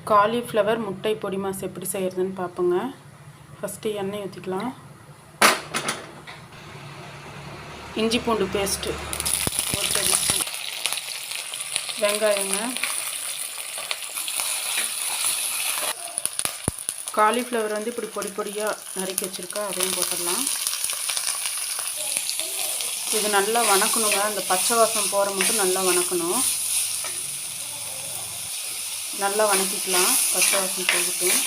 Cauliflower முட்டை பொடி mass எப்படி செய்கிறதுன்னு பார்ப்போங்க. ஃபஸ்ட்டு எண்ணெய் ஊற்றிக்கலாம். இஞ்சி பூண்டு பேஸ்ட்டு ஒரு டேபிள் ஸ்பூன், வெங்காயங்க, காலிஃப்ளவர் இப்படி பொடி பொடியாக நறுக்கி வச்சுருக்கா, அதையும் போட்டுடலாம். இது நல்லா வணக்கணுங்க. அந்த பச்சை வாசம் போகிற மட்டும் நல்லா வணக்கணும். நல்லா வணக்கிக்கலாம். பச்சை வாசம் போகட்டும்.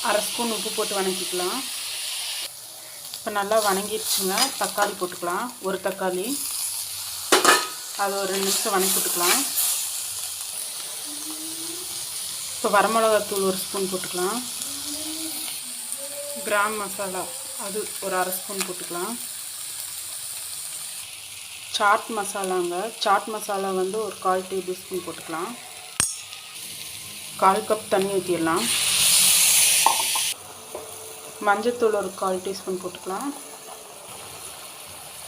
அரை ஸ்பூன் உப்பு போட்டு வணக்கிக்கலாம். இப்போ நல்லா வணங்கிடுச்சுங்க. தக்காளி போட்டுக்கலாம். ஒரு தக்காளி, அது ஒரு 2 நிமிஷம் வணக்கி விட்டுக்கலாம். இப்போ வரமிளகாத்தூள் ஒரு ஸ்பூன் போட்டுக்கலாம். கிராம் மசாலா அது ஒரு அரை ஸ்பூன் போட்டுக்கலாம். சாட் மசாலாங்க, சாட் மசாலா ஒரு 1/4 டேபிள் ஸ்பூன் போட்டுக்கலாம். 1/4 கப் தண்ணி ஊற்றிடலாம். மஞ்சத்தூள் ஒரு 1/4 டீஸ்பூன் போட்டுக்கலாம்.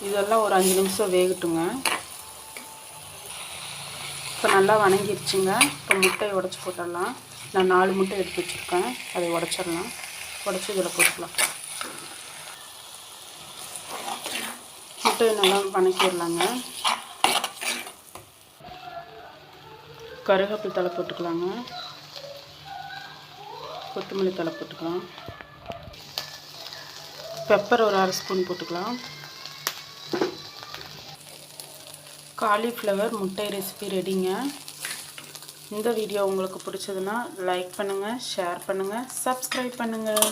இதெல்லாம் ஒரு 5 நிமிஷம் வேகட்டுங்க. இப்போ நல்லா வணங்கிடுச்சுங்க. இப்போ முட்டையை உடச்சி போட்டுடலாம். நான் 4 முட்டை எடுத்து வச்சுருக்கேன், அதை உடச்சிடலாம். உடச்சி இதில் போட்டுக்கலாம். முட்டையை நல்லா வணக்கிடலாங்க. கருவேப்பிலை தழை போட்டுக்கலாங்க. கொத்தமல்லி தழை போட்டுக்கலாம். பெப்பர் ஒரு அரை ஸ்பூன் போட்டுக்கலாம். காலிஃப்ளவர் முட்டை ரெசிபி ரெடிங்க. இந்த வீடியோ உங்களுக்கு பிடிச்சதுன்னா லைக் பண்ணுங்கள், ஷேர் பண்ணுங்கள், சப்ஸ்கிரைப் பண்ணுங்கள்.